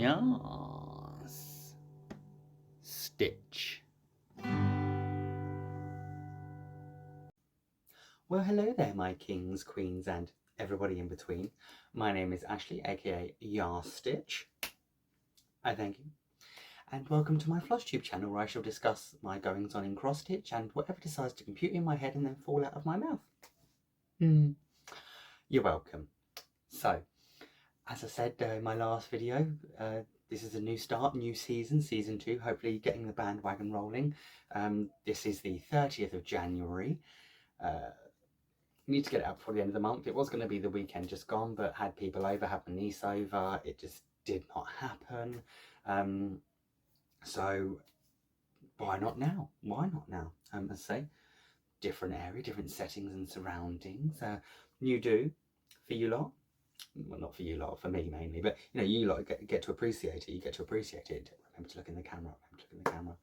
Yass. Stitch. Well, hello there, my kings, queens, and everybody in between. My name is Ashley, aka Yass Stitch. I thank you. And welcome to my Flosstube channel, where I shall discuss my goings on in cross stitch and whatever decides to compute in my head and then fall out of my mouth. You're welcome. So, as I said in my last video, this is a new start, new season, season 2, hopefully getting the bandwagon rolling. This is the 30th of January. Need to get it out before the end of the month. It was going to be the weekend just gone, but had people over, had my niece over. It just did not happen. So why not now? Why not now? As I say, different area, different settings and surroundings. New do for you lot. Well, not for you lot, for me mainly, but you know, you lot get to appreciate it. You get to appreciate it. Remember to look in the camera. Remember to look in the camera.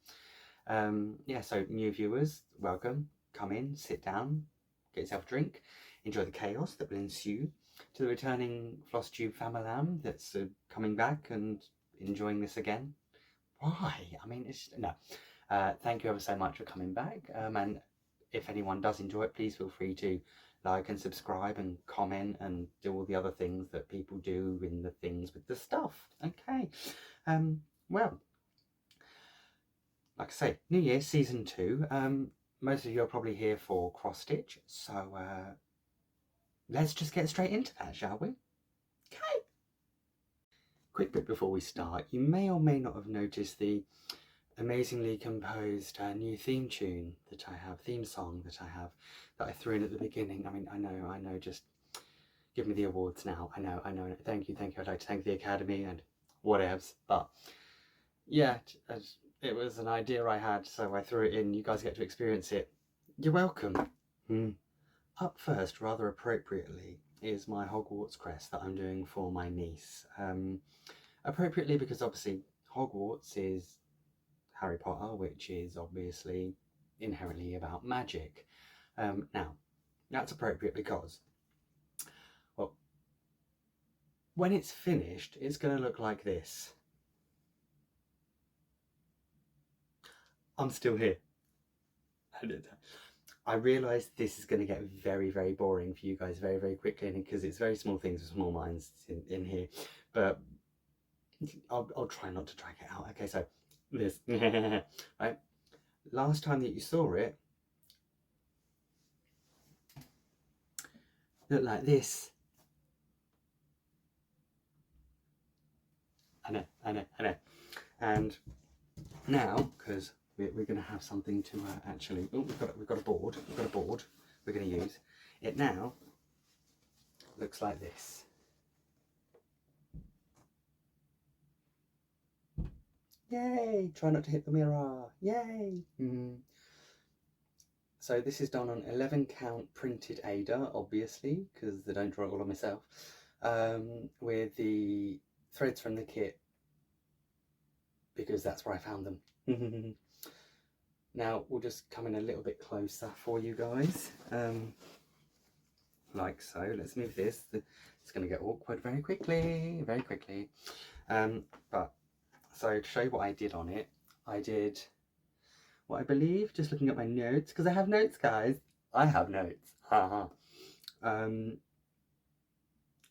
Yeah, so new viewers, welcome. Come in, sit down, get yourself a drink, enjoy the chaos that will ensue. To the returning Flosstube familam that's coming back and enjoying this again. Why? I mean, it's no. Thank you ever so much for coming back. And if anyone does enjoy it, please feel free to like and subscribe and comment and do all the other things that people do in the things with the stuff. Okay. Well, like I say, New Year, season 2. Most of you are probably here for cross stitch, so let's just get straight into that, shall we? Okay. Quick bit before we start, you may or may not have noticed the amazingly composed new theme tune that I have, theme song that I threw in at the beginning. I mean, I know, just give me the awards now. I know, thank you. I'd like to thank the Academy and whatevs, but yeah, it was an idea I had, so I threw it in. You guys get to experience it. You're welcome. Up first, rather appropriately, is my Hogwarts crest that I'm doing for my niece. Appropriately because obviously Hogwarts is Harry Potter, which is obviously inherently about magic. Now, that's appropriate because, well, when it's finished, it's going to look like this. I'm still here. I realise this is going to get very, very boring for you guys very, very quickly, because it's very small things with small minds in here, but I'll try not to drag it out. Okay, so this, right? Last time that you saw it, looked like this. I know. And now, because we're going to have something to actually, oh, we've got a board we're going to use. It now looks like this. Yay! Try not to hit the mirror. Yay! So this is done on 11 count printed Aida, obviously, because I don't draw it all on myself, with the threads from the kit, because that's where I found them. Now we'll just come in a little bit closer for you guys, like so. Let's move this. It's going to get awkward very quickly, but so to show you what I did on it, I did what I believe, just looking at my notes, because I have notes, guys. I have notes. I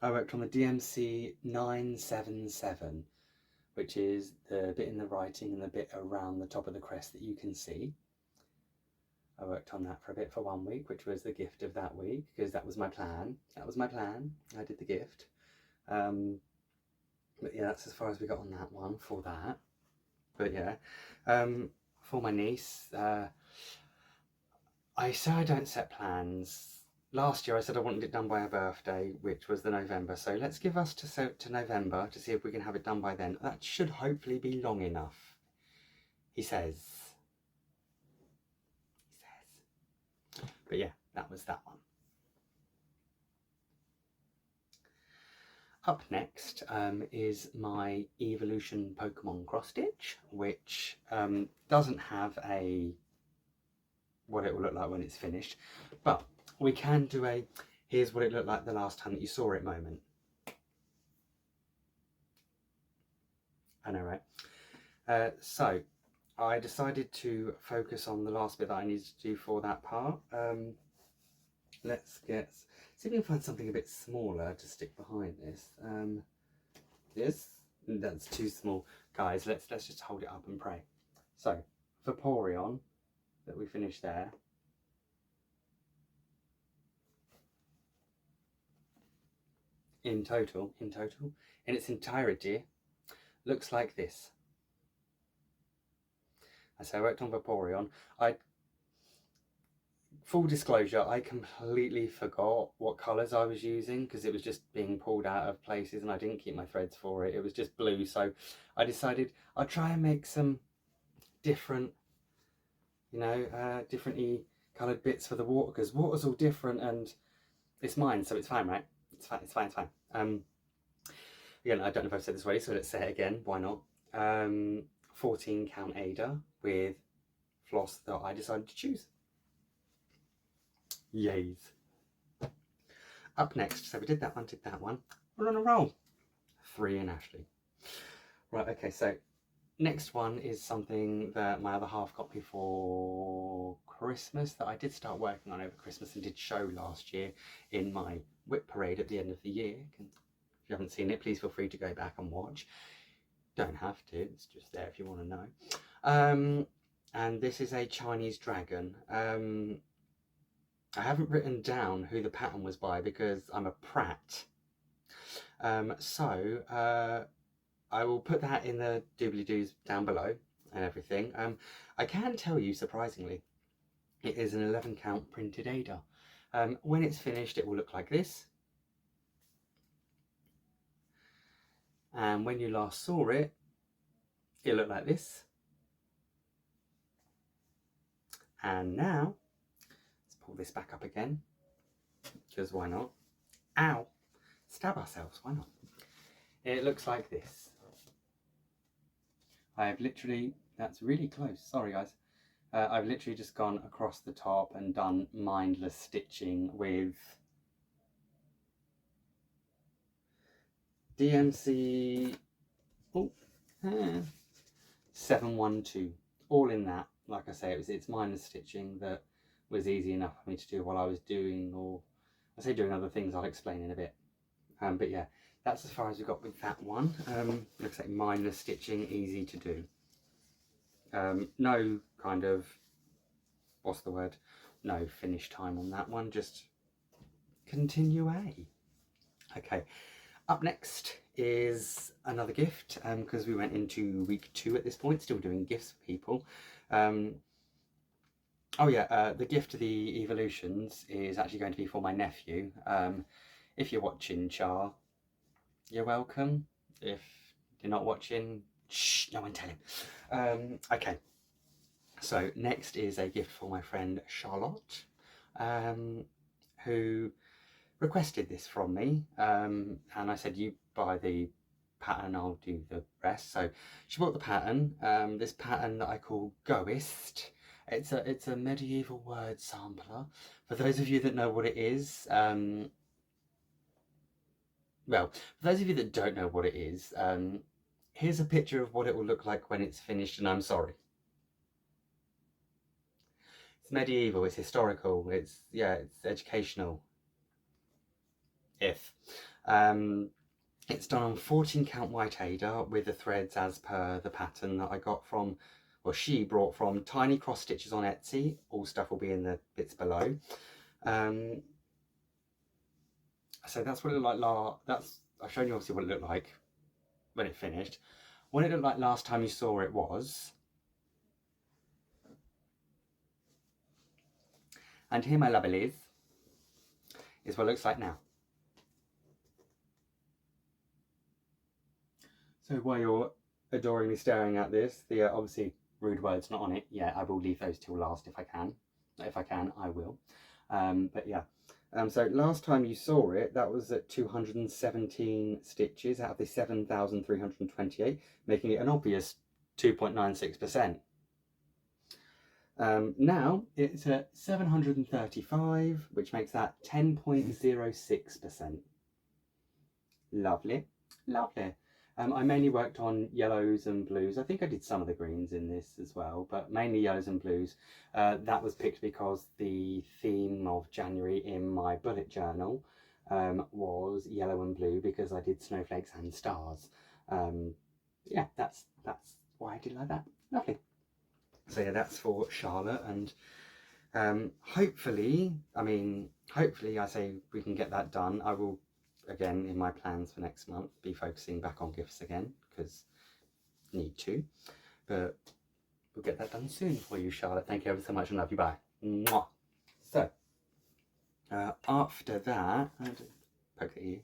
worked on the DMC 977, which is the bit in the writing and the bit around the top of the crest that you can see. I worked on that for a bit for 1 week, which was the gift of that week, because that was my plan. I did the gift. But yeah, that's as far as we got on that one for that. But yeah, for my niece, I say I don't set plans. Last year I said I wanted it done by her birthday, which was the November. So let's give us to November to see if we can have it done by then. That should hopefully be long enough, he says. But yeah, that was that one. Up next is my Evolution Pokemon cross stitch, which doesn't have what it will look like when it's finished, but we can do a here's what it looked like the last time that you saw it moment. I know, right? So I decided to focus on the last bit that I needed to do for that part. Let's see if we can find something a bit smaller to stick behind this. That's too small. Guys, let's just hold it up and pray. So, Vaporeon, that we finished there. In total, in its entirety, looks like this. So I worked on Vaporeon. Full disclosure, I completely forgot what colours I was using because it was just being pulled out of places and I didn't keep my threads for it. It was just blue, so I decided I'll try and make some different, you know, differently coloured bits for the water, because water's all different and it's mine, so it's fine, right? It's fine, it's fine, it's fine. Again, I don't know if I've said this already, so let's say it again, why not? 14 count Aida with floss that I decided to choose. Yays. Up next, so we did that one, we're on a roll. 3 in Ashley. Right, okay, so next one is something that my other half got me for Christmas that I did start working on over Christmas and did show last year in my whip parade at the end of the year. If you haven't seen it, please feel free to go back and watch. Don't have to, it's just there if you want to know. And this is a Chinese dragon. I haven't written down who the pattern was by because I'm a prat. I will put that in the doobly-doos down below and everything. I can tell you, surprisingly, it is an 11 count printed Aida. When it's finished, it will look like this. And when you last saw it, it looked like this. And now, let's pull this back up again, because why not? Ow! Stab ourselves, why not? It looks like this. I've literally, that's really close, sorry guys. I've literally just gone across the top and done mindless stitching with DnD 712, all in that. Like I say, it's mindless stitching that was easy enough for me to do while I was doing, or I say doing other things, I'll explain in a bit. But yeah, that's as far as we got with that one. Like I say, mindless stitching, easy to do. No kind of, what's the word? No finish time on that one, just continue. Okay, up next is another gift, because we went into week 2 at this point, still doing gifts for people. Oh yeah, the gift to the Evolutions is actually going to be for my nephew. If you're watching, Char, you're welcome. If you're not watching, shh, no one tell him. Okay, so next is a gift for my friend Charlotte, who requested this from me, and I said, you buy the pattern, I'll do the rest. So she bought the pattern, this pattern that I call GOEST. It's a medieval word sampler. For those of you that know what it is, well, for those of you that don't know what it is, here's a picture of what it will look like when it's finished, and I'm sorry. It's medieval, it's historical, it's educational. It's done on 14 count white Aida with the threads as per the pattern that I got from, well, she brought from Tiny Cross Stitches on Etsy. All stuff will be in the bits below. So that's what it looked like. I've shown you obviously what it looked like when it finished. What it looked like last time you saw it was, and here my lovelies is what it looks like now. So while you're adoringly staring at this, the obviously rude words not on it. Yeah, I will leave those till last if I can. If I can, I will. But yeah. So last time you saw it, that was at 217 stitches out of the 7,328, making it an obvious 2.96%. Now it's at 735, which makes that 10.06%. Lovely, lovely. I mainly worked on yellows and blues. I think I did some of the greens in this as well, but mainly yellows and blues. That was picked because the theme of January in my bullet journal was yellow and blue, because I did snowflakes and stars. Yeah, that's why I did like that. Lovely. So yeah, that's for Charlotte, and hopefully I say we can get that done. I will, again, in my plans for next month, be focusing back on gifts again, because need to, but we'll get that done soon for you, Charlotte. Thank you ever so much, and love you. Bye. Mwah. So after that, poke at you.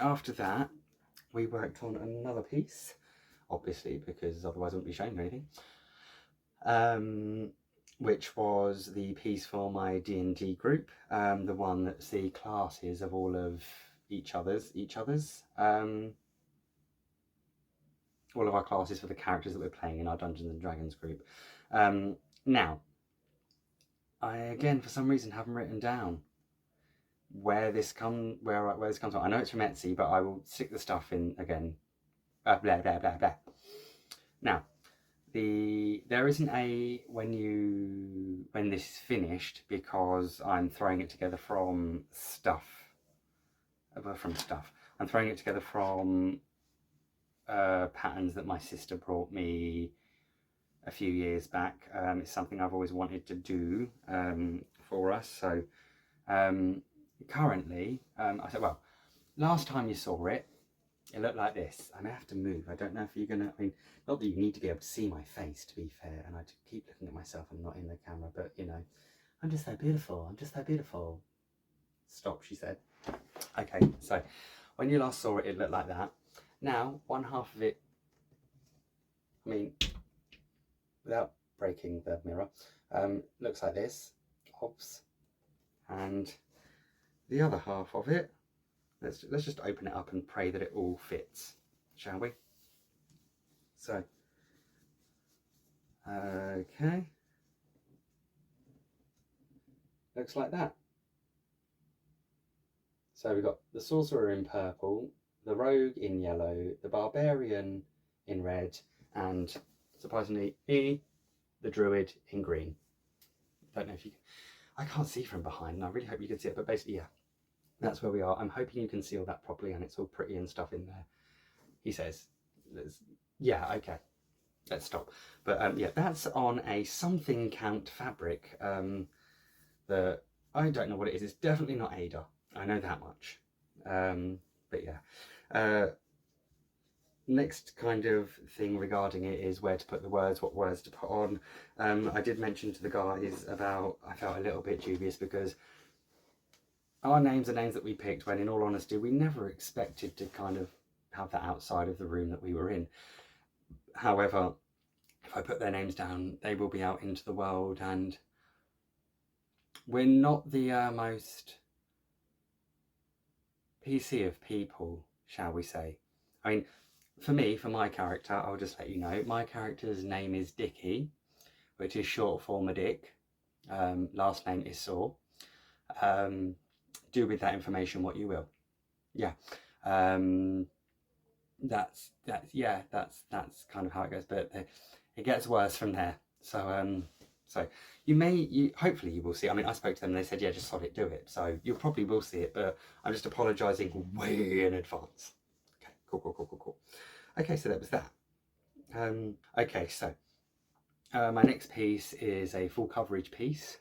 After that, we worked on another piece, obviously, because otherwise I wouldn't be showing you anything. Which was the piece for my D&D group, the one that's the classes of all of each other's, all of our classes for the characters that we're playing in our Dungeons and Dragons group. Now, I again for some reason haven't written down where this comes from. I know it's from Etsy, but I will stick the stuff in again. Blah blah blah blah. Now, there isn't a when this is finished, because I'm throwing it together from stuff. I'm throwing it together from patterns that my sister brought me a few years back. It's something I've always wanted to do for us. So currently, I said, well, last time you saw it, it looked like this. I may have to move. I don't know if you're gonna. I mean, not that you need to be able to see my face, to be fair. And I keep looking at myself and not in the camera, but you know, I'm just so beautiful. I'm just so beautiful. Stop, she said. Okay, so when you last saw it, it looked like that. Now, one half of it, I mean, without breaking the mirror, looks like this. Oops. And the other half of it, let's just open it up and pray that it all fits, shall we? So, okay, looks like that. So we've got the sorcerer in purple, the rogue in yellow, the barbarian in red, and surprisingly me, the druid, in green. Don't know if you can, I can't see from behind, and I really hope you can see it, but basically, yeah, that's where we are. I'm hoping you can see all that properly and it's all pretty and stuff in there. He says, yeah, okay, let's stop. But yeah, that's on a something count fabric that I don't know what it is. It's definitely not Aida. I know that much. But yeah. Next kind of thing regarding it is where to put the words, what words to put on. I did mention to the guys about, I felt a little bit dubious because our names are names that we picked when, in all honesty, we never expected to kind of have that outside of the room that we were in. However, if I put their names down, they will be out into the world, and we're not the most PC of people, shall we say. I mean, for me, for my character, I'll just let you know, my character's name is Dickie, which is short for Madick. Last name is Saw. Do with that information what you will. Yeah. That's kind of how it goes, but it gets worse from there. So so hopefully you will see. I mean, I spoke to them and they said, yeah, just sod it, do it. So you probably will see it, but I'm just apologising way in advance. Okay, cool. Okay, so that was that. Okay, so my next piece is a full coverage piece,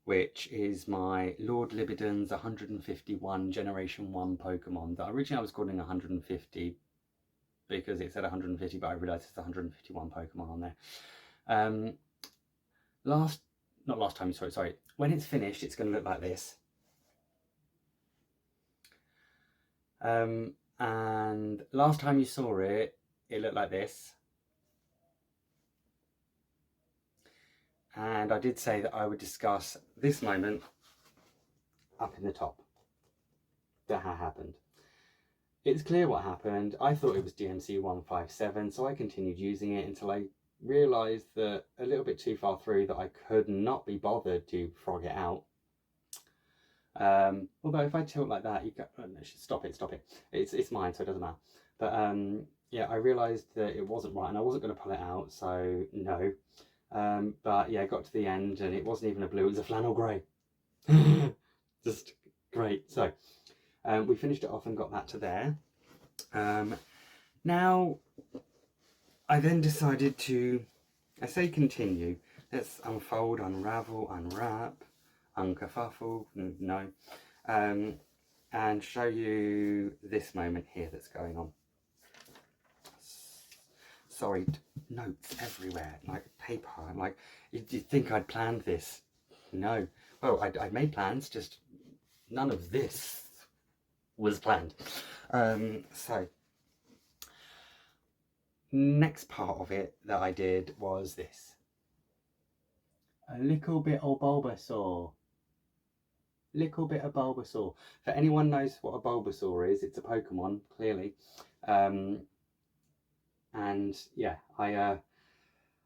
which is my Lord Libidan's 151 Generation 1 Pokemon that originally I was calling 150 because it said 150, but I realised it's 151 Pokemon on there. Not last time you saw it, sorry. When it's finished, it's going to look like this. And last time you saw it, it looked like this. And I did say that I would discuss this moment up in the top. That happened. It's clear what happened. I thought it was DMC 157, so I continued using it until I realised that a little bit too far through that I could not be bothered to frog it out. Although if I tilt like that, you go, oh, no, stop it, it's mine, so it doesn't matter. But yeah, I realised that it wasn't right and I wasn't going to pull it out, so no. But yeah, I got to the end and it wasn't even a blue, it was a flannel grey. Just great. So we finished it off and got that to there. Now I then decided to, I say continue, let's unfold, unravel, unwrap, unkerfuffle, no, and show you this moment here that's going on. Sorry, notes everywhere, like paper, like, you'd think I'd planned this. No. Well, I'd made plans, just none of this was planned. So, next part of it that I did was this. A little bit of Bulbasaur. Little bit of Bulbasaur. For anyone knows what a Bulbasaur is, it's a Pokemon, clearly. And yeah, I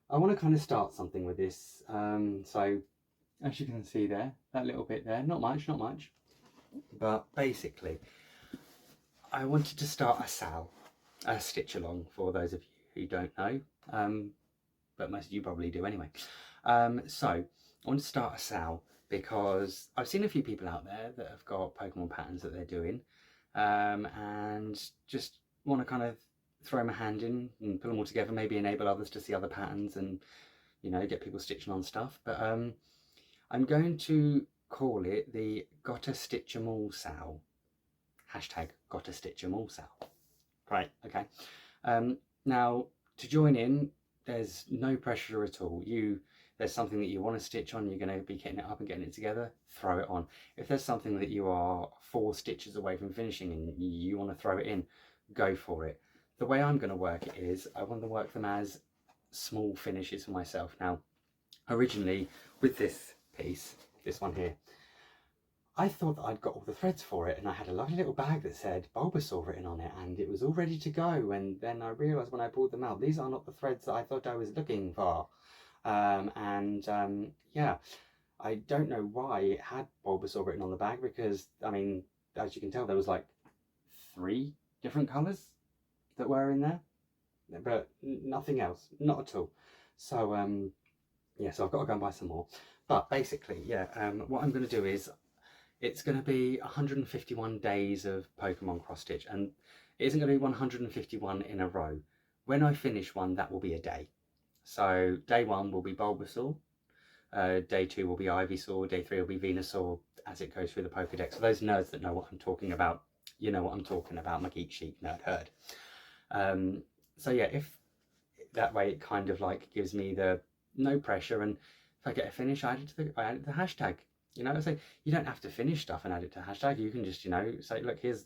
want to kind of start something with this. So as you can see there, that little bit there, not much, but basically I wanted to start a stitch along for those of you who don't know, but most of you probably do anyway. So I want to start a SAL because I've seen a few people out there that have got Pokemon patterns that they're doing, and just want to kind of throw my hand in and put them all together, maybe enable others to see other patterns and, you know, get people stitching on stuff. But I'm going to call it the Gotta Stitch 'em All SAL. Hashtag Gotta Stitch 'em All SAL. Right, okay. Now, to join in, there's no pressure at all. There's something that you want to stitch on, you're going to be getting it up and getting it together, throw it on. If there's something that you are 4 stitches away from finishing and you want to throw it in, go for it. The way I'm going to work it is, I want to work them as small finishes for myself. Now, originally, with this piece, this one here, I thought that I'd got all the threads for it, and I had a lovely little bag that said Bulbasaur written on it, and it was all ready to go. And then I realised when I pulled them out, these are not the threads that I thought I was looking for. Yeah, I don't know why it had Bulbasaur written on the bag, because, I mean, as you can tell, there was like 3 different colours that were in there, but nothing else, not at all. So, yeah, so I've got to go and buy some more. But basically, yeah, what I'm going to do is, it's going to be 151 days of Pokemon cross stitch, and it isn't going to be 151 in a row. When I finish one, that will be a day. So day 1 will be Bulbasaur, day 2 will be Ivysaur, day 3 will be Venusaur, as it goes through the Pokedex. For those nerds that know what I'm talking about, you know what I'm talking about, my Geek Sheet nerd herd. So yeah, if that way it kind of like gives me the no pressure, and if I get a finish, I add it to the hashtag. You know, so you don't have to finish stuff and add it to hashtag. You can just, you know, say, look, here's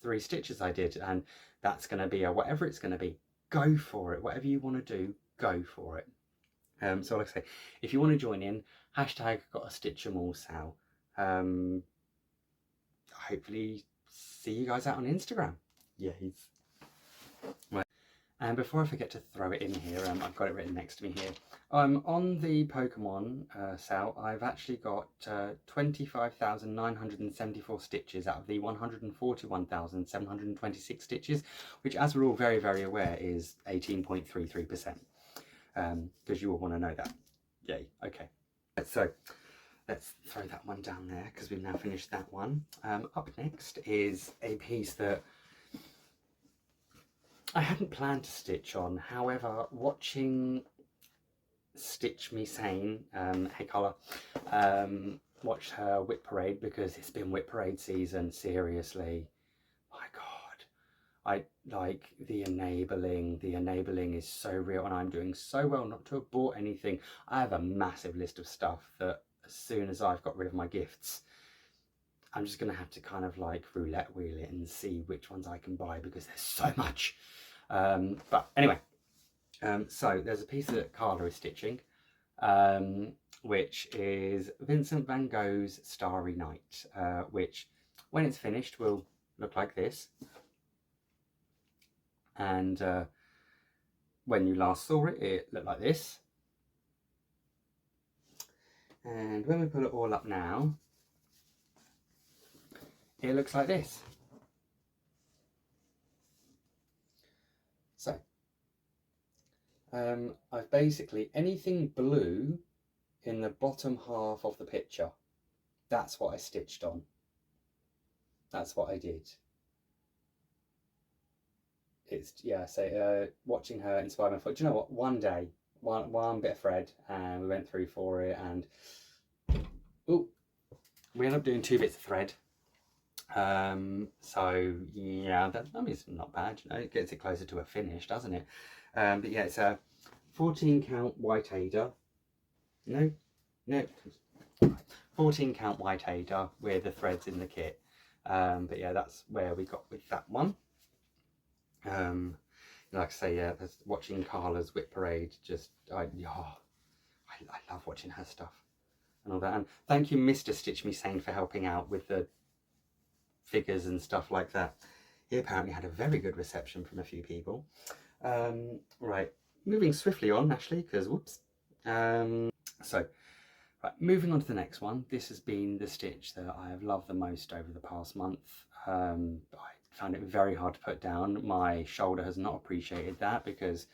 3 stitches I did, and that's going to be a whatever it's going to be. Go for it. Whatever you want to do, go for it. So like I say, if you want to join in, hashtag Gotta Stitch 'em All SAL. Hopefully see you guys out on Instagram. Yeah, well, and before I forget to throw it in here, I've got it written next to me here. On the Pokemon SAL, I've actually got 25,974 stitches out of the 141,726 stitches, which, as we're all very, very aware, is 18.33%. Because you all want to know that. Yay, okay. So let's throw that one down there, because we've now finished that one. Up next is a piece that I hadn't planned to stitch on. However, watching Stitch Me Sane, hey Paula, watched her whip parade, because it's been whip parade season, seriously. My God, I like the enabling is so real, and I'm doing so well not to have bought anything. I have a massive list of stuff that as soon as I've got rid of my gifts, I'm just going to have to kind of like roulette wheel it and see which ones I can buy, because there's so much. But anyway, so there's a piece that Carla is stitching, which is Vincent van Gogh's Starry Night, which when it's finished will look like this. And when you last saw it, it looked like this. And when we put it all up now, it looks like this. So I've basically, anything blue in the bottom half of the picture, that's what I stitched on. That's what I did. It's, yeah, so watching her inspire my foot. Do you know what? One day, one bit of thread, and we went through for it, and ooh, we ended up doing 2 bits of thread. So yeah, that, I mean, it's not bad, you know, it gets it closer to a finish, doesn't it? But yeah, it's a 14 count white aida. No, 14 count white aida with the threads in the kit. But yeah, that's where we got with that one. Like I say, yeah, watching Carla's whip parade, just I love watching her stuff and all that. And thank you, Mr. Stitch Me Sane, for helping out with the figures and stuff like that. He apparently had a very good reception from a few people. Right, moving swiftly on, actually, because whoops. So, right, moving on to the next one. This has been the stitch that I have loved the most over the past month. I found it very hard to put down. My shoulder has not appreciated that because,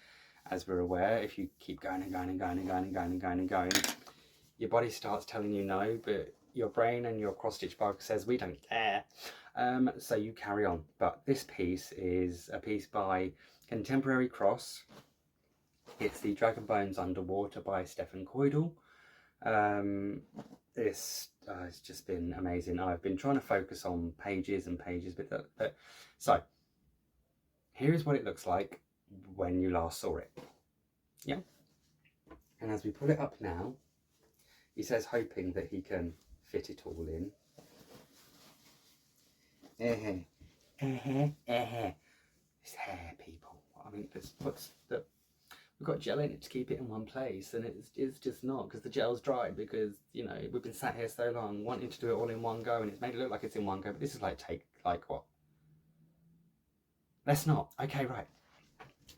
as we're aware, if you keep going and going and going and going and going and going and going, your body starts telling you no, but your brain and your cross stitch bug says we don't care. So you carry on. But this piece is a piece by Contemporary Cross. It's the Dragon Bones Underwater by Stefan Koidl. It's just been amazing. I've been trying to focus on pages and pages, but so here's what it looks like when you last saw it. Yeah. And as we pull it up now, he says, hoping that he can fit it all in. It's hair, people. I mean, we've got gel in it to keep it in one place, and it's just not, because the gel's dried, because, you know, we've been sat here so long wanting to do it all in one go, and it's made it look like it's in one go, but this is like what? Let's not. Okay, right.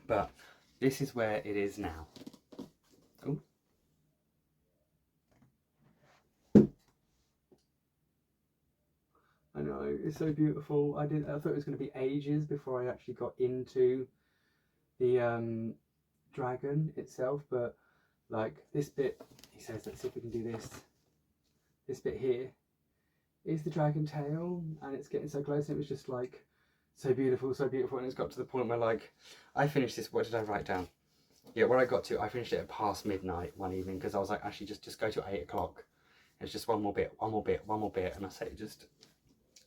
But this is where it is now. Ooh. I know, it's so beautiful. I thought it was going to be ages before I actually got into the dragon itself, but like this bit, he says, let's see if we can do this. This bit here is the dragon tail, and it's getting so close, and it was just like so beautiful, and it's got to the point where, like, I finished this, what did I write down? Yeah, where I got to, I finished it at past midnight one evening, because I was like, actually just go to 8 o'clock. It's just one more bit, and I say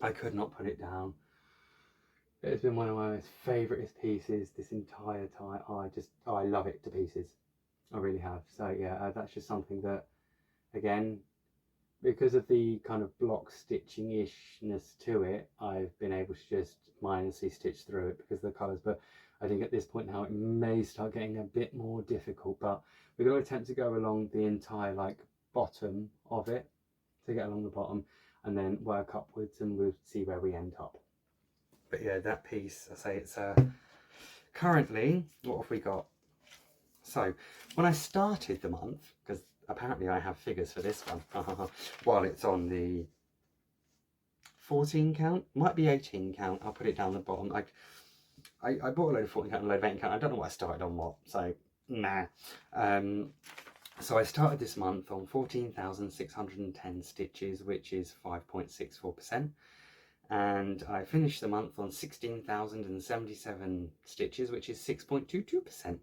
I could not put it down. It's been one of my most favourite pieces this entire time. I love it to pieces. I really have. So yeah, that's just something that, again, because of the kind of block stitching-ishness to it, I've been able to just mindlessly stitch through it because of the colours. But I think at this point now it may start getting a bit more difficult. But we're going to attempt to go along the entire like bottom of it, to get along the bottom, and then work upwards, and we'll see where we end up. But yeah, that piece, I say, it's currently, what have we got? So when I started the month, because apparently I have figures for this one, while it's on the 14 count, might be 18 count, I'll put it down the bottom. I bought a load of 14 count and a load of 18 count. I don't know what I started on what, so nah. So I started this month on 14,610 stitches, which is 5.64%. And I finished the month on 16,077 stitches, which is 6.22%.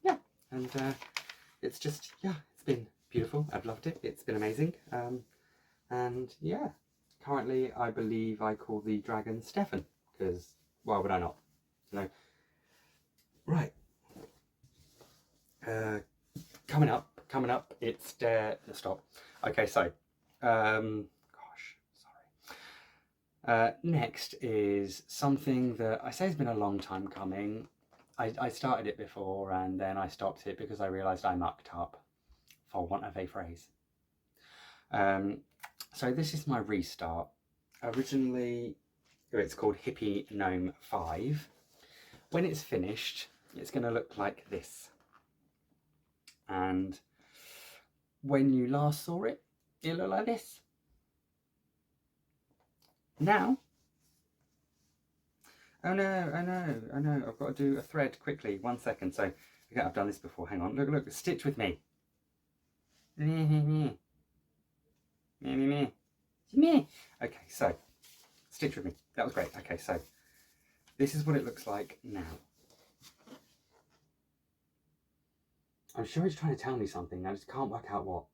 Yeah, and it's just, yeah, it's been beautiful. I've loved it. It's been amazing. And yeah, currently I believe I call the dragon Stefan, because why would I not? You know. Right. Coming up, it's stop. Okay, so next is something that I say has been a long time coming. I started it before, and then I stopped it because I realised I mucked up, for want of a phrase. So this is my restart. Originally, it's called Hippie Gnome 5. When it's finished, it's going to look like this. And when you last saw it, it looked like this. Now, Oh no, oh no, oh no, I've got to do a thread quickly. 1 second. So, okay, I've done this before. Hang on. Look, look, stitch with me. Me. Okay, so, stitch with me. That was great. Okay, so, this is what it looks like now. I'm sure it's trying to tell me something. I just can't work out what.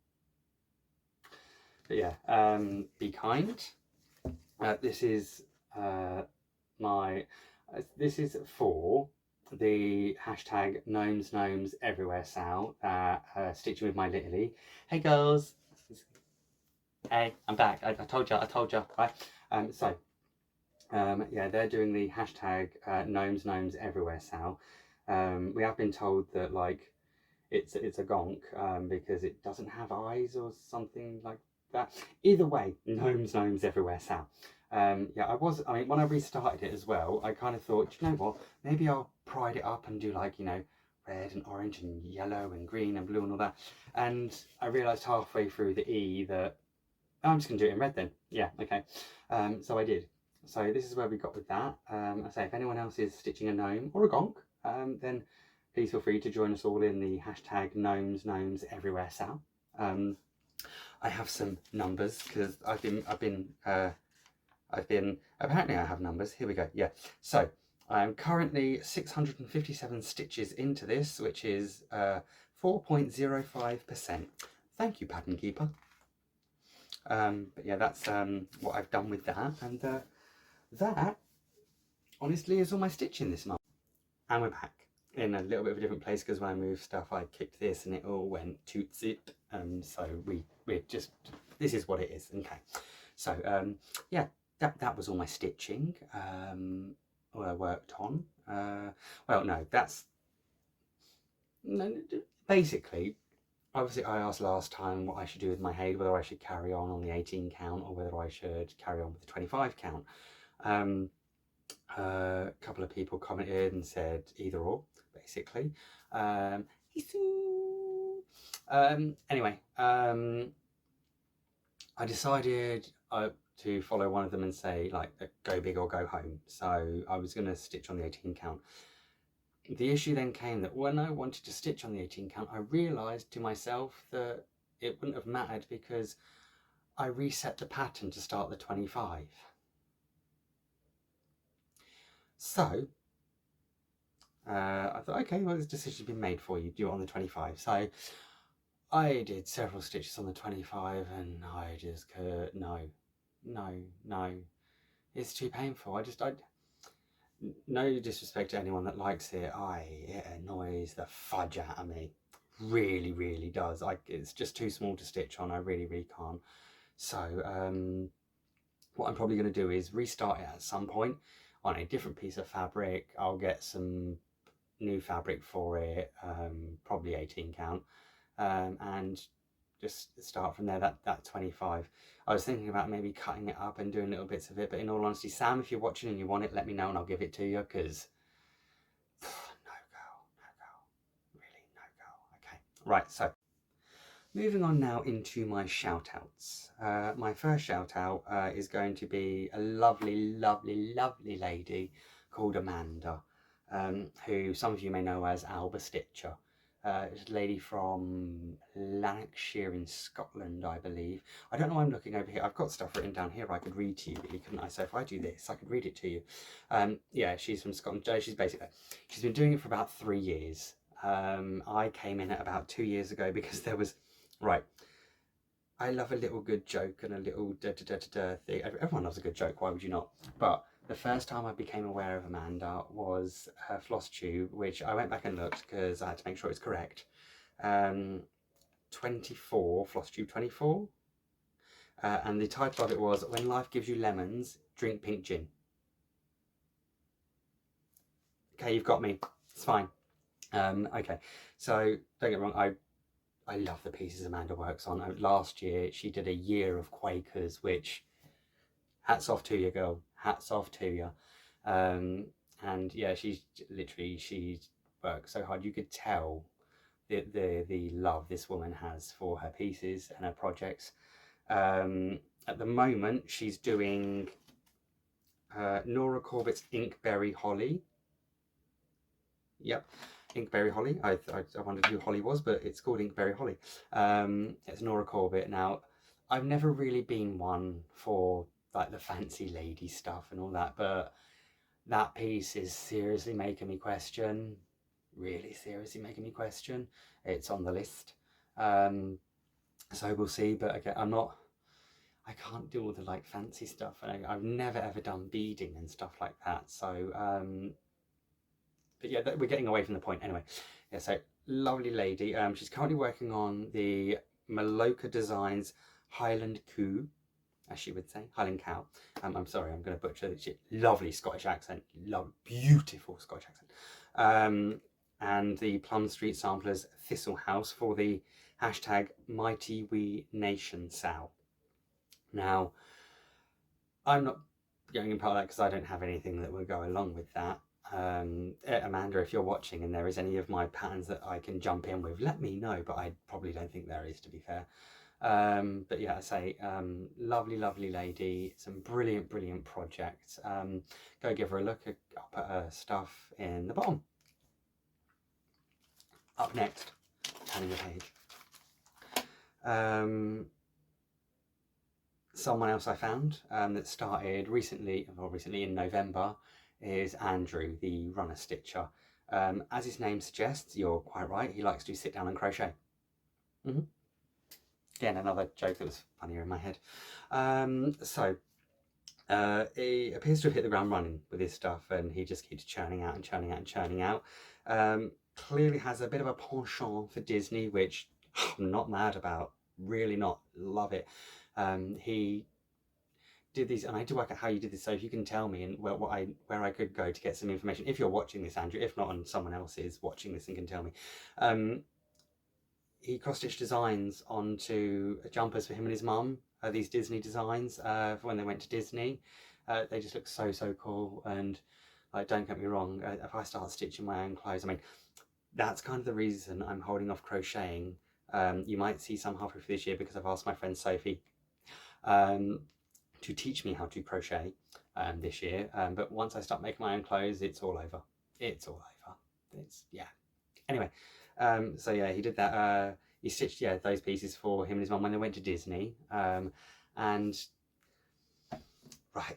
But yeah, be kind. This is this is for the hashtag gnomes everywhere Sal, stitching with my Lily. Hey girls. Hey, I'm back. I told you, right? Yeah, they're doing the hashtag gnomes everywhere Sal. We have been told that like it's a gonk because it doesn't have eyes or something like that. Either way, gnomes everywhere Sal. Yeah, I mean, when I restarted it as well, I kind of thought, you know what, maybe I'll pride it up and do like, you know, red and orange and yellow and green and blue and all that. And I realised halfway through the E that I'm just going to do it in red then. Yeah, okay. So I did. So this is where we got with that. I say, if anyone else is stitching a gnome or a gonk, then please feel free to join us all in the hashtag gnomes everywhere Sal. I have some numbers because apparently I have numbers. Here we go. Yeah. So I'm currently 657 stitches into this, which is 4.05%. Thank you, Pattern Keeper. But yeah, that's what I've done with that, and that honestly is all my stitching this month. And we're back in a little bit of a different place because when I moved stuff, I kicked this and it all went toots it. So we're just, this is what it is. Okay. So yeah, that was all my stitching. What I worked on. Well, no, that's basically. Obviously, I asked last time what I should do with my hay, whether I should carry on the 18 count or whether I should carry on with the 25 count. A couple of people commented and said either or, basically. Anyway, I decided to follow one of them and say, like, go big or go home. So I was going to stitch on the 18 count. The issue then came that when I wanted to stitch on the 18 count, I realised to myself that it wouldn't have mattered because I reset the pattern to start the 25. So I thought, okay, well, this decision's been made for you, do it on the 25. So I did several stitches on the 25 and I just no, it's too painful. No disrespect to anyone that likes it, it annoys the fudge out of me. Really does. It's just too small to stitch on. I really can't. So what I'm probably going to do is restart it at some point on a different piece of fabric. I'll get some new fabric for it, probably 18 count, and just start from there, that 25. I was thinking about maybe cutting it up and doing little bits of it, but in all honesty, Sam, if you're watching and you want it, let me know and I'll give it to you, because no go, really no go. Okay, right, so moving on now into my shout outs. My first shout out is going to be a lovely lady called Amanda, who some of you may know as Alba Stitcher. It's a lady from Lanarkshire in Scotland, I believe. I don't know why I'm looking over here. I've got stuff written down here I could read to you, really, couldn't I? So if I do this, I could read it to you. Yeah, she's from Scotland. She's been doing it for about 3 years. I came in at about 2 years ago because there was, right, I love a little good joke and a little thing. Everyone loves a good joke, why would you not? But the first time I became aware of Amanda was her Flosstube, which I went back and looked because I had to make sure it's correct. 24, Flosstube 24. And the title of it was, When Life Gives You Lemons, Drink Pink Gin. Okay, you've got me. It's fine. Okay, so don't get me wrong, I love the pieces Amanda works on. Last year she did a year of Quakers, which, hats off to you, girl. Hats off to you. And yeah, she works so hard. You could tell the love this woman has for her pieces and her projects. At the moment she's doing Nora Corbett's Inkberry Holly. Yep, Inkberry Holly. I wondered who Holly was, but it's called Inkberry Holly. It's Nora Corbett. Now, I've never really been one for like the fancy lady stuff and all that, but that piece is seriously making me question. Really seriously making me question. It's on the list. So we'll see, but again, I can't do all the like fancy stuff, and I've never ever done beading and stuff like that. So, but yeah, we're getting away from the point anyway. Yeah, so lovely lady. She's currently working on the Maloka Designs Highland Coo, as she would say, Highland Cow. I'm sorry, I'm going to butcher it. Lovely Scottish accent, beautiful Scottish accent. And the Plum Street Samplers Thistle House for the hashtag Mighty We Nation Sow. Now, I'm not going in part of that because I don't have anything that will go along with that. Amanda, if you're watching and there is any of my patterns that I can jump in with, let me know, but I probably don't think there is, to be fair. But yeah, I say, lovely, lovely lady, some brilliant, brilliant projects. Go give her a look. I'll put her stuff in the bottom. Up next, turning the page. Someone else I found that started recently in November is Andrew, the runner stitcher. As his name suggests, you're quite right, he likes to sit down and crochet. Again, another joke that was funnier in my head. He appears to have hit the ground running with his stuff, and he just keeps churning out and churning out and churning out. Clearly has a bit of a penchant for Disney, which I'm not mad about, really not, love it. He did these, and I had to work out how you did this, so if you can tell me and where I could go to get some information, if you're watching this, Andrew, if not, and someone else is watching this and can tell me. He cross-stitched designs onto jumpers for him and his mum, these Disney designs for when they went to Disney. They just look so, so cool, and like, don't get me wrong, if I start stitching my own clothes, I mean, that's kind of the reason I'm holding off crocheting. You might see some halfway through this year because I've asked my friend Sophie to teach me how to crochet this year, but once I start making my own clothes, it's all over. It's all over. It's, yeah. Anyway, so yeah, he did that. He stitched, yeah, those pieces for him and his mum when they went to Disney. And right,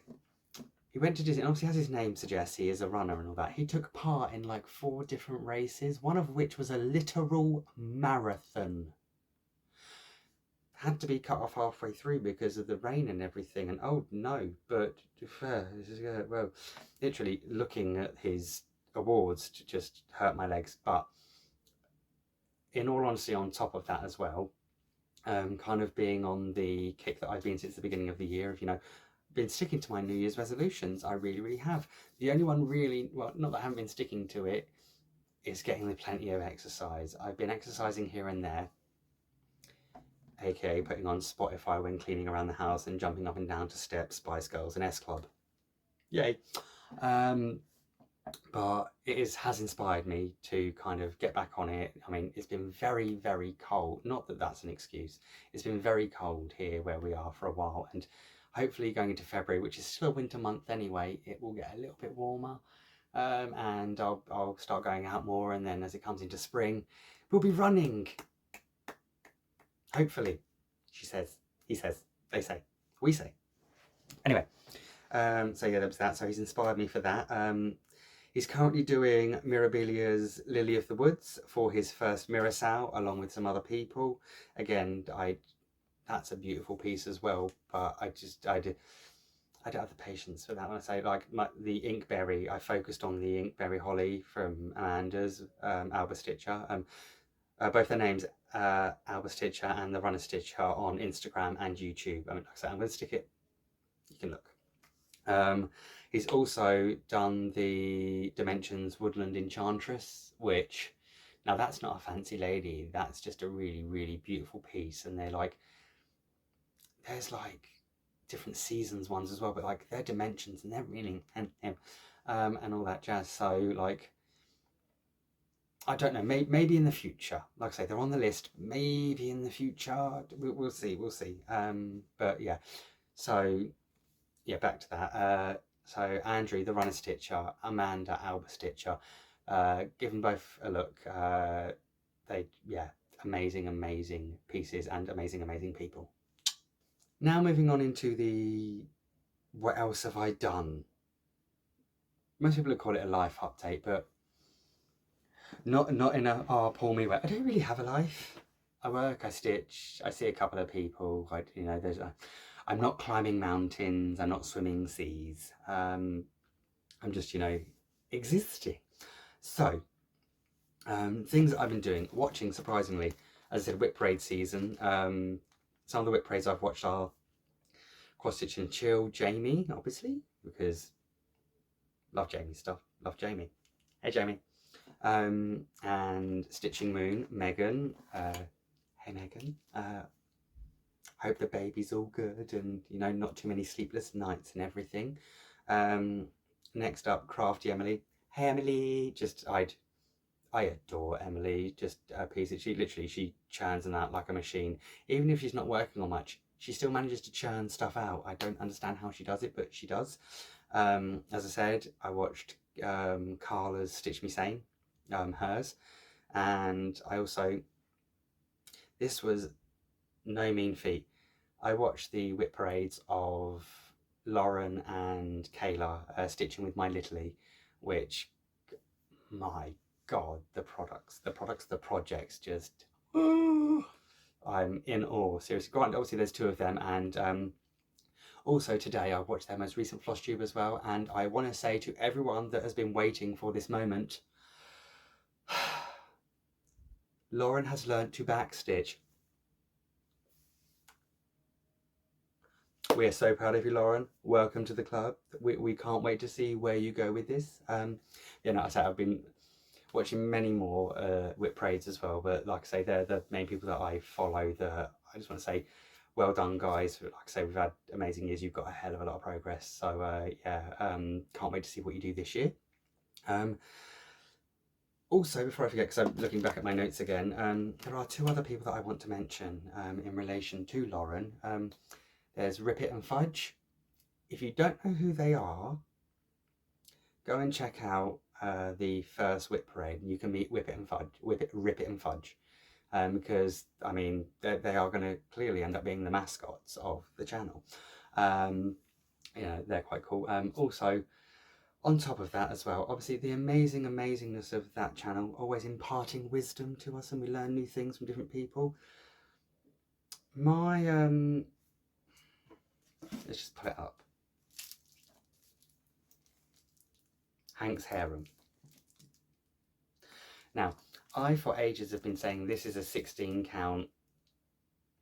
he went to Disney, and obviously, as his name suggests, he is a runner and all that. He took part in like 4 different races, one of which was a literal marathon. Had to be cut off halfway through because of the rain and everything, and oh no, but well, literally looking at his awards just hurt my legs. But in all honesty, on top of that as well, kind of being on the kick that I've been since the beginning of the year, of, you know, been sticking to my New Year's resolutions. I really, really have. The only one really, well, not that I haven't been sticking to it, is getting the plenty of exercise. I've been exercising here and there, aka putting on Spotify when cleaning around the house and jumping up and down to Steps, Spice Girls and S Club. Yay. But it has inspired me to kind of get back on it. I mean, it's been very, very cold. Not that that's an excuse. It's been very cold here where we are for a while, and hopefully going into February, which is still a winter month anyway, it will get a little bit warmer, and I'll start going out more, and then as it comes into spring, we'll be running. Hopefully, she says, he says, they say, we say. Anyway, so yeah, there was that. So he's inspired me for that. He's currently doing Mirabilia's Lily of the Woods for his first Mirror Sow, along with some other people. Again, that's a beautiful piece as well, but I don't have the patience for that one. I say, like, the Inkberry, I focused on the Inkberry Holly from Amanda's Alba Stitcher. Both their names, Alba Stitcher and the Runner Stitcher, on Instagram and YouTube. I mean, like I said, I'm going to stick it, you can look. He's also done the Dimensions Woodland Enchantress, which, now that's not a fancy lady, that's just a really, really beautiful piece. And they're like, there's like different seasons ones as well, but like they're dimensions and they're really, and all that jazz. So like, I don't know, maybe in the future, like I say, they're on the list, maybe in the future, we'll see. But yeah, so yeah, back to that. So Andrew, the runner stitcher, Amanda, Alba stitcher, give them both a look. Yeah, amazing pieces and amazing people. Now moving on into the what else have I done? Most people would call it a life update, but not in a pull me way. I don't really have a life. I work, I stitch, I see a couple of people. You know, I'm not climbing mountains. I'm not swimming seas. I'm just, you know, existing. So things that I've been doing, watching, surprisingly, as I said, whip parade season. Some of the whip parades I've watched are Cross Stitch and Chill, Jamie, obviously, because love Jamie stuff, love Jamie. Hey Jamie. And Stitching Moon, Megan. Hey Megan. Hope the baby's all good and, you know, not too many sleepless nights and everything. Next up, Crafty Emily. Hey Emily. I adore Emily. Just a piece that she churns them out like a machine. Even if she's not working on much, she still manages to churn stuff out. I don't understand how she does it, but she does. As I said, I watched Carla's Stitch Me Sane, hers, and I also, this was no mean feat, I watched the whip parades of Lauren and Kayla stitching with my Littly, which, my God, the projects, just, I'm in awe, seriously. Granted, obviously there's two of them, and also today I watched their most recent Flosstube as well, and I want to say to everyone that has been waiting for this moment, Lauren has learned to backstitch. We are so proud of you, Lauren. Welcome to the club. We can't wait to see where you go with this. Yeah, no, I say I've been watching many more whip parades as well, but like I say, they're the main people that I follow. I just want to say, well done, guys. Like I say, we've had amazing years. You've got a hell of a lot of progress. So yeah, can't wait to see what you do this year. Also, before I forget, because I'm looking back at my notes again, there are two other people that I want to mention in relation to Lauren. There's Rip It and Fudge. If you don't know who they are, go and check out the first whip parade, and you can meet Rip It and Fudge, because I mean they are going to clearly end up being the mascots of the channel. Yeah, they're quite cool. Also, on top of that as well, obviously the amazingness of that channel, always imparting wisdom to us, and we learn new things from different people. My let's just put it up. Hank's harem. Now, I for ages have been saying this is a 16 count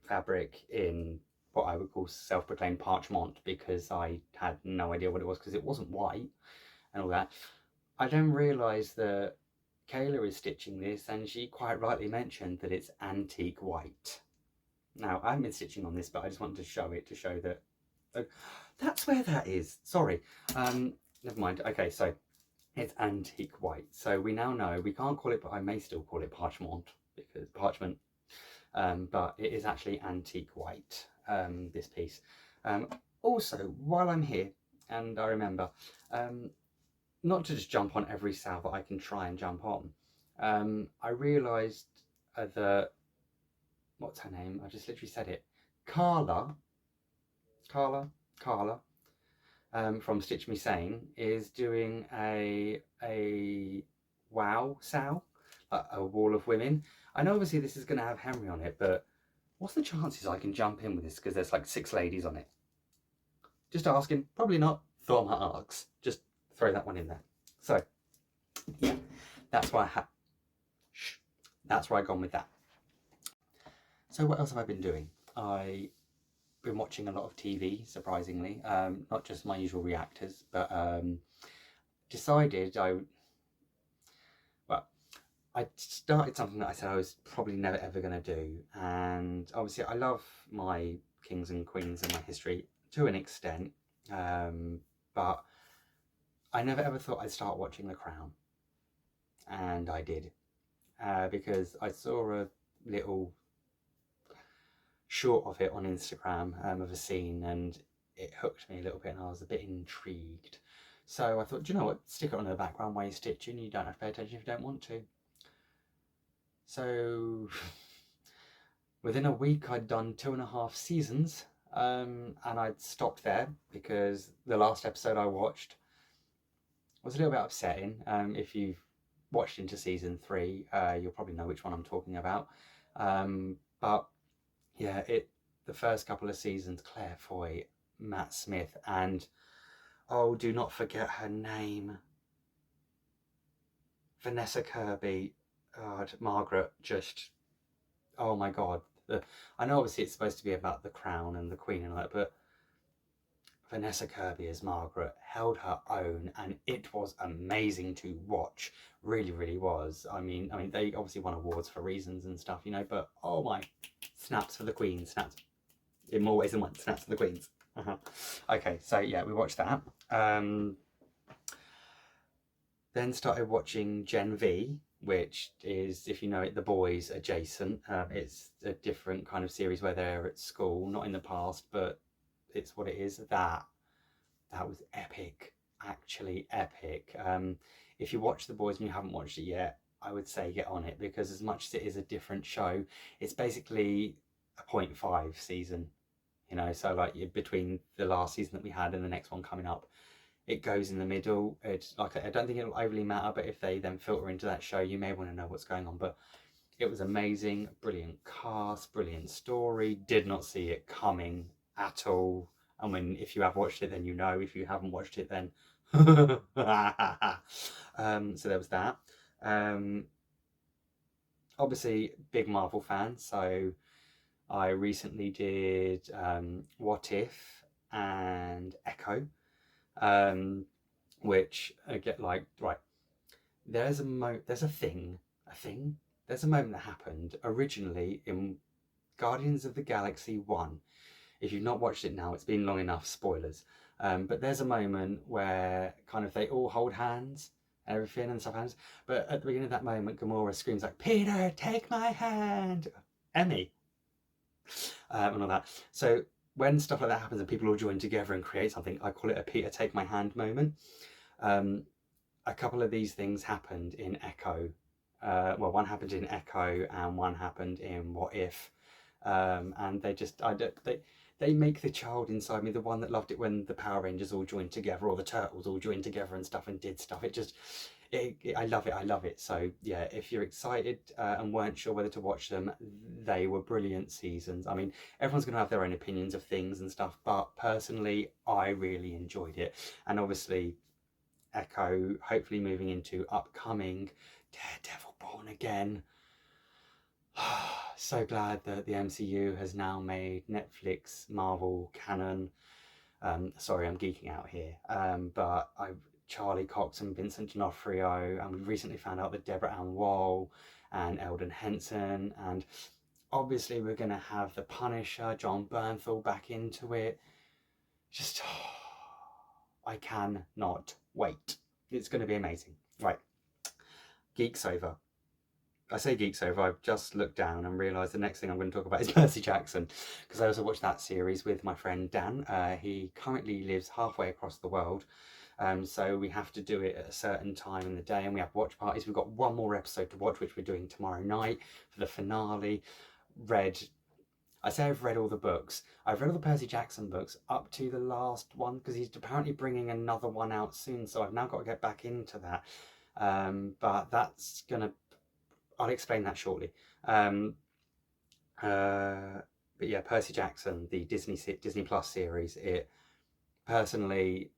fabric in what I would call self-proclaimed parchment, because I had no idea what it was, because it wasn't white and all that. I then realised that Kayla is stitching this, and she quite rightly mentioned that it's antique white. Now, I haven't been stitching on this, but I just wanted to show it, to show that that's where that is. Sorry, never mind. Okay, so it's antique white. So we now know we can't call it, but I may still call it parchment, because parchment, but it is actually antique white, this piece. Also, while I'm here, and I remember, not to just jump on every sale that I can try and jump on, I realised that, what's her name? I just literally said it. Carla, from Stitch Me Sane, is doing a wow sale, a wall of women. I know obviously this is going to have Henry on it, but what's the chances I can jump in with this, because there's like 6 ladies on it? Just asking. Probably not. Thought I might ask. Just throw that one in there. So yeah, that's why that's where I've gone with that. So what else have I been doing? I've been watching a lot of TV, surprisingly, not just my usual reactors, but decided I started something that I said I was probably never ever going to do, and obviously I love my kings and queens and my history to an extent, but I never ever thought I'd start watching The Crown, and I did, because I saw a little short of it on Instagram, of a scene, and it hooked me a little bit, and I was a bit intrigued. So I thought, do you know what, stick it on in the background while you're stitching. You don't have to pay attention if you don't want to. So within a week I'd done 2.5 seasons, and I'd stopped there because the last episode I watched was a little bit upsetting. If you've watched into season 3, you'll probably know which one I'm talking about. But yeah, the first couple of seasons, Claire Foy, Matt Smith, and oh, do not forget her name, Vanessa Kirby, God, Margaret, just, oh my God. I know obviously it's supposed to be about the crown and the queen and all that, but Vanessa Kirby as Margaret held her own, and it was amazing to watch. Really, really was. I mean, they obviously won awards for reasons and stuff, you know, but oh my, snaps for the queen, snaps in more ways than one, snaps for the queens. Okay, so yeah, we watched that. Then started watching Gen V, which is, if you know it, The Boys adjacent. It's a different kind of series where they're at school, not in the past, but it's what it is. That was epic, actually epic. If you watch The Boys and you haven't watched it yet, I would say get on it, because as much as it is a different show, it's basically a 0.5 season, you know, so like between the last season that we had and the next one coming up, it goes in the middle. It's like, I don't think it'll overly matter, but if they then filter into that show, you may want to know what's going on. But it was amazing, brilliant cast, brilliant story, did not see it coming at all. I mean, if you have watched it, then you know. If you haven't watched it, then so there was that. Obviously big Marvel fan, so I recently did What If and Echo, which I get like, right, there's a moment that happened originally in Guardians of the Galaxy 1. If you've not watched it now, it's been long enough, spoilers. But there's a moment where kind of they all hold hands and everything and stuff happens. But at the beginning of that moment, Gamora screams like, "Peter, take my hand!" Emmy. And all that. So when stuff like that happens and people all join together and create something, I call it a Peter, take my hand moment. A couple of these things happened in Echo. Well, one happened in Echo and one happened in What If. And they make the child inside me, the one that loved it when the Power Rangers all joined together, or the Turtles all joined together and stuff and did stuff. I love it. So yeah, if you're excited and weren't sure whether to watch them, they were brilliant seasons. I mean, everyone's going to have their own opinions of things and stuff, but personally, I really enjoyed it. And obviously, Echo, hopefully moving into upcoming Daredevil Born Again. So glad that the MCU has now made Netflix Marvel canon. Sorry, I'm geeking out here. But Charlie Cox and Vincent D'Onofrio, and we recently found out that Deborah Ann Woll and Eldon Henson, and obviously we're going to have the Punisher, John Bernthal, back into it. Just, I cannot wait. It's going to be amazing. Right, geeks over. I say geeks over, I've just looked down and realised the next thing I'm going to talk about is Percy Jackson, because I also watched that series with my friend Dan. He currently lives halfway across the world, so we have to do it at a certain time in the day, and we have watch parties. We've got one more episode to watch, which we're doing tomorrow night for the finale. I say I've read all the books. I've read all the Percy Jackson books up to the last one, because he's apparently bringing another one out soon, so I've now got to get back into that. But that's going to... I'll explain that shortly. But yeah, Percy Jackson, the Disney Plus series, it personally,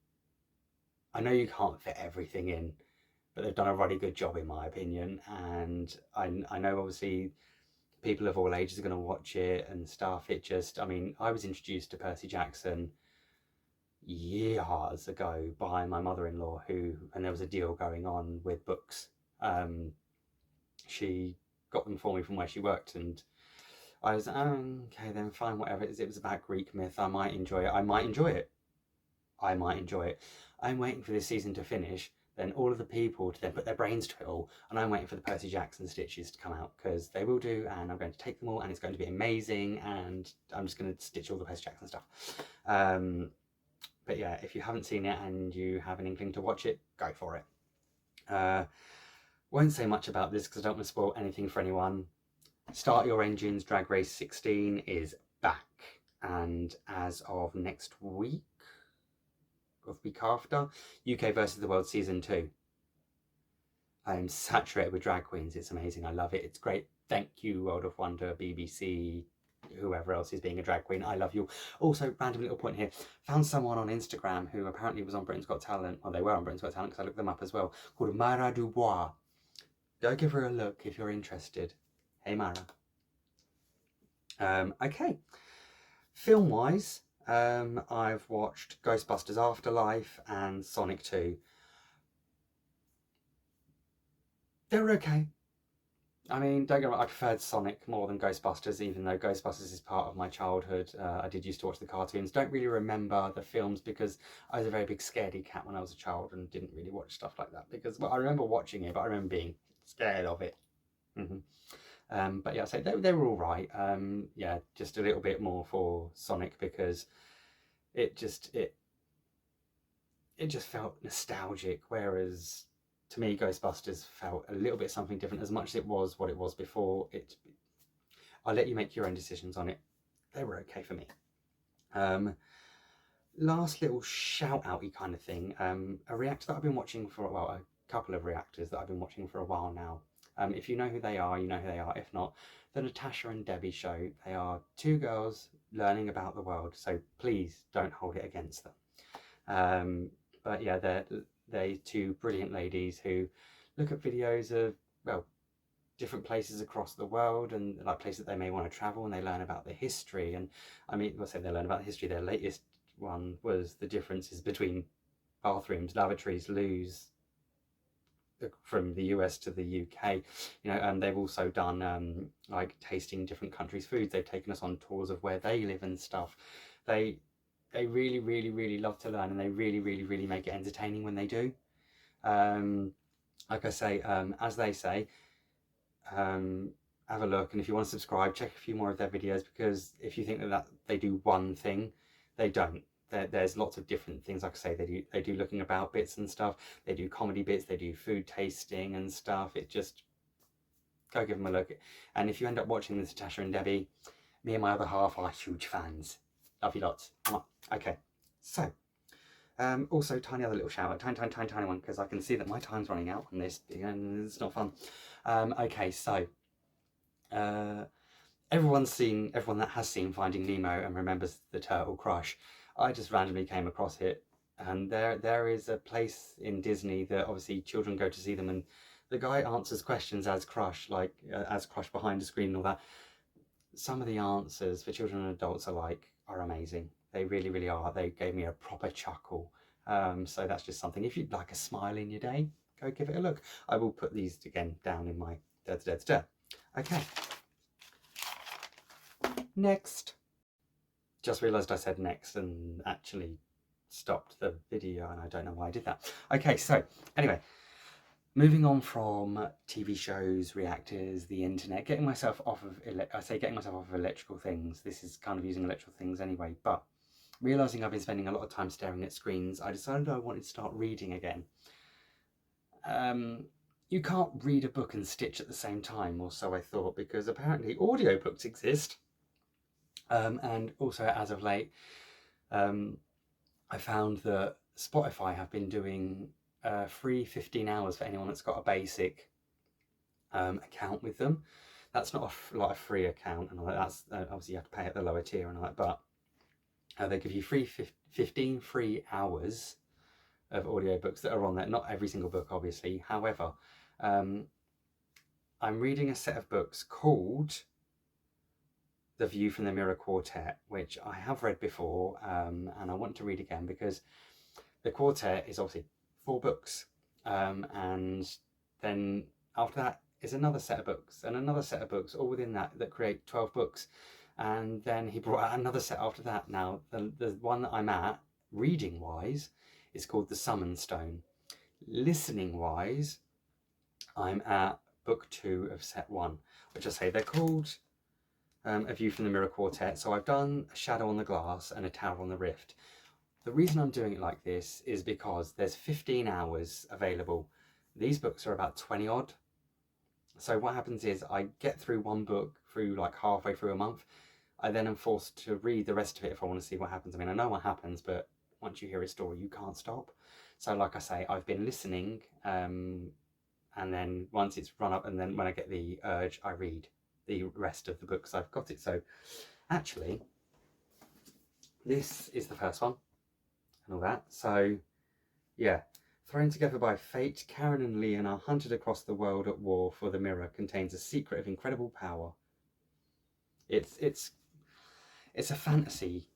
I know you can't fit everything in, but they've done a really good job in my opinion. And I know obviously people of all ages are going to watch it and stuff. It just, I mean, I was introduced to Percy Jackson years ago by my mother-in-law, and there was a deal going on with books. She got them for me from where she worked, and I was okay then, fine, whatever it is. It was about Greek myth. I might enjoy it. I'm waiting for this season to finish, then all of the people to then put their brains to it all, and I'm waiting for the Percy Jackson stitches to come out, because they will do, and I'm going to take them all, and it's going to be amazing, and I'm just going to stitch all the Percy Jackson stuff. But yeah, if you haven't seen it and you have an inkling to watch it, go for it. Won't say much about this because I don't want to spoil anything for anyone. Start Your Engines Drag Race 16 is back, and as of next week, or week after, UK versus the World Season 2. I am saturated with drag queens. It's amazing. I love it. It's great. Thank you, World of Wonder, BBC, whoever else is being a drag queen. I love you. Also, random little point here. Found someone on Instagram who apparently was on Britain's Got Talent. Well, they were on Britain's Got Talent because I looked them up as well. Called Mara Dubois. Go give her a look if you're interested. Hey, Mara. Okay. Film-wise, I've watched Ghostbusters Afterlife and Sonic 2. They were okay. I mean, don't get me wrong, I preferred Sonic more than Ghostbusters, even though Ghostbusters is part of my childhood. I did used to watch the cartoons. Don't really remember the films because I was a very big scaredy cat when I was a child and didn't really watch stuff like that. Because, well, I remember watching it, but I remember being scared of it. But yeah, so they were all right. Yeah, just a little bit more for Sonic because it just felt nostalgic, whereas to me Ghostbusters felt a little bit something different. As much as it was what it was before, I'll let you make your own decisions on it. They were okay for me. Last little shout outy kind of thing, a reactor that I've been watching for, well, a couple of reactors that I've been watching for a while now. If you know who they are, you know who they are. If not, the Natasha and Debbie show. They are two girls learning about the world, so please don't hold it against them. But yeah, they're two brilliant ladies who look at videos of, well, different places across the world and like places that they may want to travel, and they learn about the history. And I mean, well, say they learn about the history. Their latest one was the differences between bathrooms, lavatories, loos, from the US to the UK, you know, and they've also done like tasting different countries' foods. They've taken us on tours of where they live and stuff. They really love to learn, and they really make it entertaining when they do. Like I say, as they say, have a look, and if you want to subscribe, check a few more of their videos, because if you think that they do one thing, they don't. There's lots of different things. Like I say, they do looking about bits and stuff. They do comedy bits. They do food tasting and stuff. It just, go give them a look. And if you end up watching this, Natasha and Debbie, me and my other half are huge fans. Love you lots. Okay, so also tiny other little shout out, tiny one, because I can see that my time's running out on this and it's not fun. Okay, so everyone that has seen Finding Nemo and remembers the turtle Crush, I just randomly came across it, and there is a place in Disney that obviously children go to see them, and the guy answers questions as Crush, like as Crush behind the screen and all that. Some of the answers for children and adults are amazing. They really are. They gave me a proper chuckle. So that's just something. If you'd like a smile in your day, go give it a look. I will put these again down in my Okay. Next. Just realised I said next and actually stopped the video, and I don't know why I did that. Okay, so anyway, moving on from TV shows, reactors, the internet, getting myself off of electrical things. This is kind of using electrical things anyway, but realising I've been spending a lot of time staring at screens, I decided I wanted to start reading again. You can't read a book and stitch at the same time, or so I thought, because apparently audiobooks exist. And also, as of late, I found that Spotify have been doing free 15 hours for anyone that's got a basic account with them. That's not a free account, and all that. That's obviously you have to pay at the lower tier and all that, but they give you 15 free hours of audiobooks that are on there. Not every single book, obviously. However, I'm reading a set of books called The View from the Mirror Quartet, which I have read before, and I want to read again, because the quartet is obviously 4 books, and then after that is another set of books and another set of books, all within that create 12 books, and then he brought out another set after that. Now the one that I'm at, reading wise, is called The Summon Stone. Listening wise, I'm at book 2 of set 1, which I say they're called A View from the Mirror Quartet. So I've done A Shadow on the Glass and A Tower on the Rift. The reason I'm doing it like this is because there's 15 hours available. These books are about 20 odd. So what happens is I get through one book through like halfway through a month. I then am forced to read the rest of it if I want to see what happens. I mean, I know what happens, but once you hear a story, you can't stop. So like I say, I've been listening, and then once it's run up, and then when I get the urge, I read the rest of the books I've got it. So actually, this is the first one and all that. So yeah, thrown together by fate, Karen and Leon are hunted across the world at war, for the mirror contains a secret of incredible power. It's a fantasy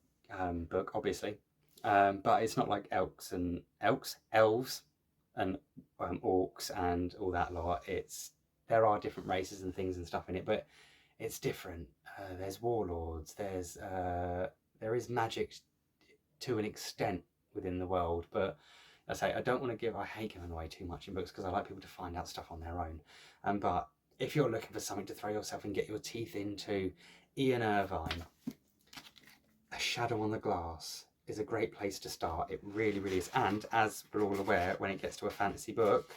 book, obviously, but it's not like elves and orcs and all that lot. There are different races and things and stuff in it, but it's different. There's warlords. There is magic to an extent within the world, but I say I hate giving away too much in books because I like people to find out stuff on their own. But if you're looking for something to throw yourself and get your teeth into, Ian Irvine, A Shadow on the Glass is a great place to start. It really, really is. And as we're all aware, when it gets to a fantasy book,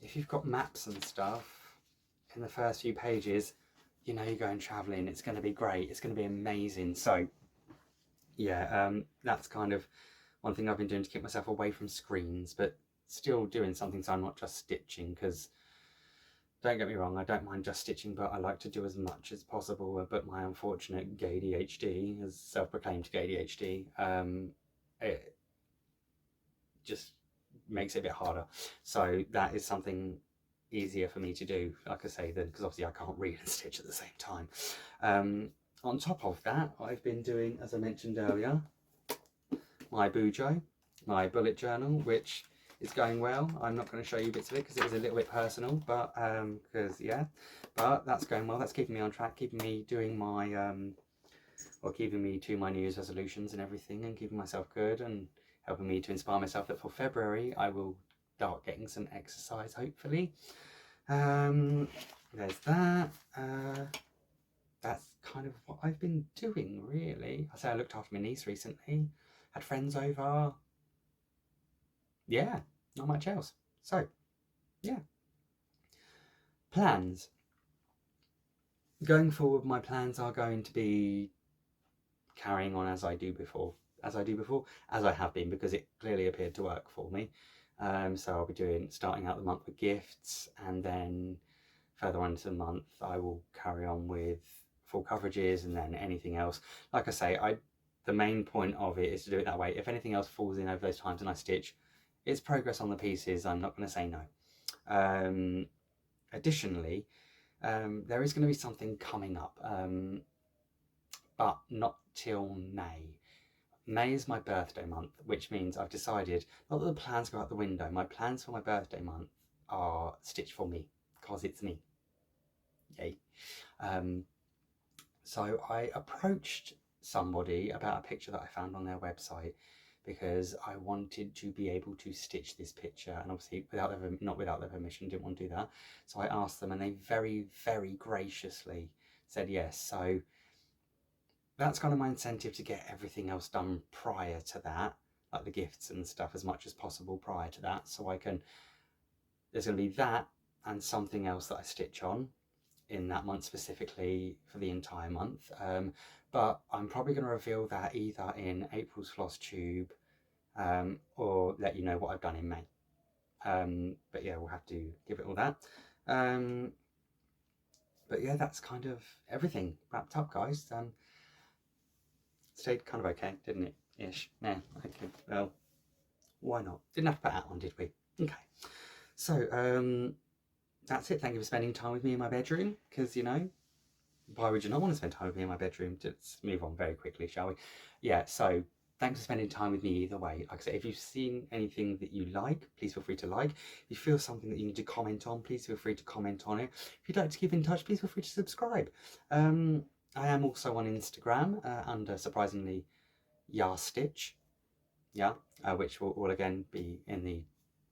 if you've got maps and stuff in the first few pages, you know you're going travelling. It's going to be great. It's going to be amazing. So yeah, that's kind of one thing I've been doing to keep myself away from screens, but still doing something so I'm not just stitching, because don't get me wrong, I don't mind just stitching, but I like to do as much as possible. But my unfortunate ADHD, as self-proclaimed ADHD, it just makes it a bit harder. So that is something easier for me to do, like I say, because obviously I can't read and stitch at the same time. On top of that, I've been doing, as I mentioned earlier, my Bujo, my bullet journal, which is going well. I'm not going to show you bits of it because it is a little bit personal, but but that's going well. That's keeping me on track, keeping me doing my keeping me to my New Year's resolutions and everything, and keeping myself good and helping me to inspire myself that for February I will start getting some exercise, hopefully. There's that. That's kind of what I've been doing, really. I say I looked after my niece recently, had friends over. Yeah, not much else. So, yeah. Plans. Going forward, my plans are going to be carrying on as I have been, because it clearly appeared to work for me. So I'll be starting out the month with gifts, and then further on into the month I will carry on with full coverages, and then anything else. Like I say, the main point of it is to do it that way. If anything else falls in over those times and I stitch, it's progress on the pieces. I'm not going to say no. Additionally, there is going to be something coming up, but not till May. May is my birthday month, which means I've decided, not that the plans go out the window, my plans for my birthday month are stitched for me, because it's me. Yay. So I approached somebody about a picture that I found on their website, because I wanted to be able to stitch this picture, and obviously not without their permission, didn't want to do that. So I asked them, and they very, very graciously said yes. So that's kind of my incentive to get everything else done prior to that, like the gifts and stuff, as much as possible prior to that. So there's going to be that and something else that I stitch on in that month specifically for the entire month. But I'm probably going to reveal that either in April's Flosstube, or let you know what I've done in May. But yeah, we'll have to give it all that. But yeah, that's kind of everything wrapped up, guys. Stayed kind of okay, didn't it? Ish. Yeah, okay. Well, why not? Didn't have to put that on, did we? Okay. So, that's it. Thank you for spending time with me in my bedroom, because, you know, why would you not want to spend time with me in my bedroom? Let's move on very quickly, shall we? Yeah, so thanks for spending time with me either way. Like I said, if you've seen anything that you like, please feel free to like. If you feel something that you need to comment on, please feel free to comment on it. If you'd like to keep in touch, please feel free to subscribe. I am also on Instagram under, surprisingly, Yass Stitch, yeah, which will again be in the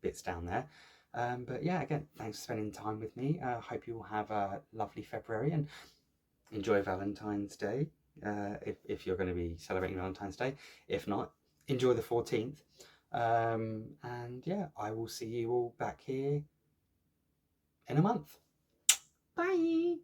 bits down there. But yeah, again, thanks for spending time with me. Hope you will have a lovely February and enjoy Valentine's Day. if you're going to be celebrating Valentine's Day. If not, enjoy the 14th. And yeah, I will see you all back here in a month. Bye.